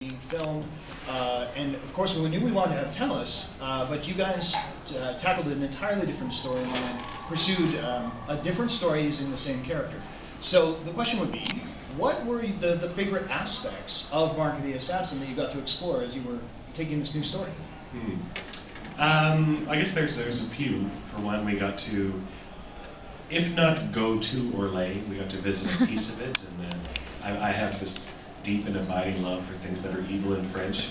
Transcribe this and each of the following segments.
being filmed, and of course we knew we wanted to have Talus, but you guys tackled an entirely different storyline, pursued a different story using the same character. So the question would be, what were the favorite aspects of Mark of the Assassin that you got to explore as you were taking this new story? I guess there's a few. For one, we got to, if not go to Orlais, we got to visit a piece of it, and I have this deep and abiding love for things that are evil in French.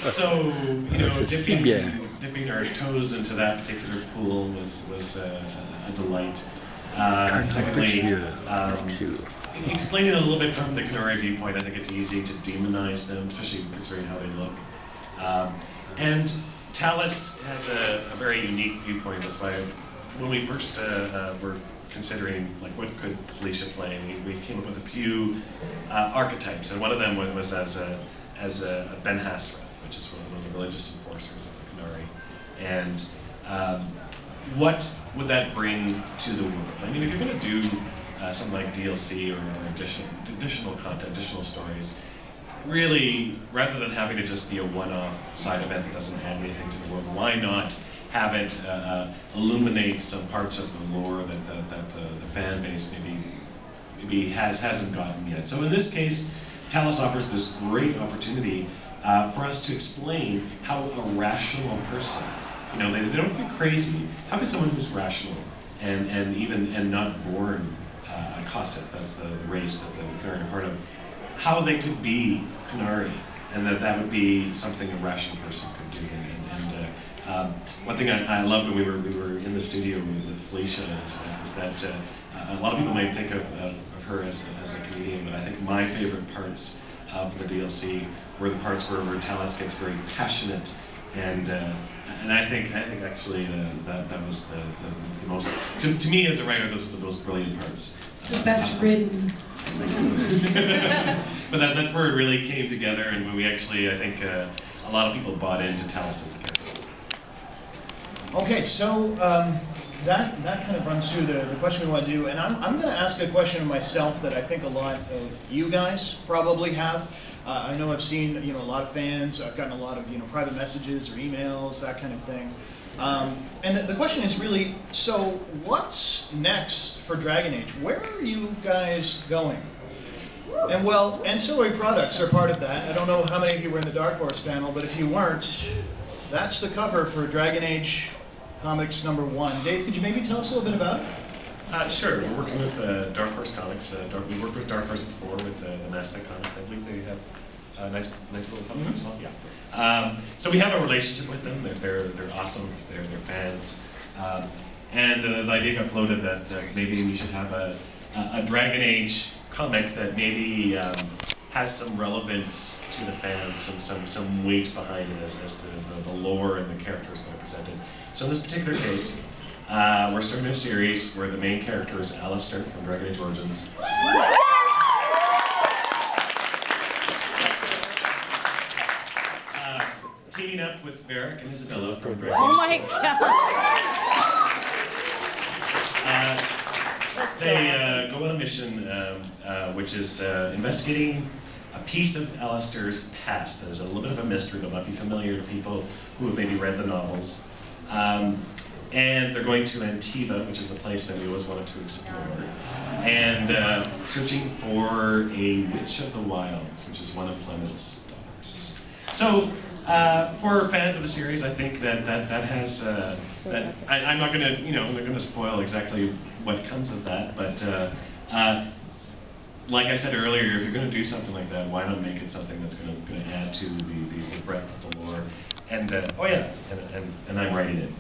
So, you know, dipping our toes into that particular pool was a delight. Secondly, explaining it a little bit from the Canary viewpoint, I think it's easy to demonize them, especially considering how they look. And Talus has a very unique viewpoint. That's why when we first were considering like what could Felicia play, we came up with a few archetypes, and one of them was as a Ben Hasrath, which is one of the religious enforcers of the Canary. And what would that bring to the world? I mean, if you're going to do something like DLC or additional content, additional stories, really, rather than having it just be a one-off side event that doesn't add anything to the world, why not have it illuminate some parts of the lore that the fan base maybe hasn't gotten yet. So in this case, Talus offers this great opportunity for us to explain how a rational person, you know, they don't get crazy. How can someone who's rational and not born a Cossack, that's the race that the Canary are part of, how they could be Canary, and that would be something a rational person could do. One thing I loved when we were in the studio with Felicia is that a lot of people might think of her as a comedian, but I think my favorite parts of the DLC were the parts where Talus gets very passionate, and I think actually that was the most, to me as a writer, those were the most brilliant parts. It's the best written. But that's where it really came together, and when we actually, I think, a lot of people bought into Talus as a character. Okay, so that kind of runs through the question we want to do, and I'm going to ask a question of myself that I think a lot of you guys probably have. I know I've seen a lot of fans. I've gotten a lot of private messages or emails, that kind of thing. And the question is really, so what's next for Dragon Age? Where are you guys going? And well, ancillary products are part of that. I don't know how many of you were in the Dark Horse panel, but if you weren't, that's the cover for Dragon Age Comics #1. Dave, could you maybe tell us a little bit about it? Sure. We're working with Dark Horse Comics. We worked with Dark Horse before with the Mass Effect Comics. I believe they have a nice little comic as well. Yeah. So we have a relationship with them. They're awesome. They're fans. And the idea got floated that maybe we should have a Dragon Age comic that maybe has some relevance to the fans, some weight behind it as to the lore and the characters that are presented. So in this particular case, we're starting a series where the main character is Alistair from Dragon Age Origins. Teaming up with Varric and Isabella from Dragon Age. Oh my god! They go on a mission which is investigating a piece of Alistair's past that is a little bit of a mystery that might be familiar to people who have maybe read the novels. And they're going to Antiva, which is a place that we always wanted to explore, and searching for a Witch of the Wilds, which is one of Fleming's daughters. So, for fans of the series, I think that has I'm not going to I'm not going to spoil exactly what comes of that, but like I said earlier, if you're going to do something like that, why not make it something that's going to add to the breadth of the lore? And oh yeah, and I'm writing it.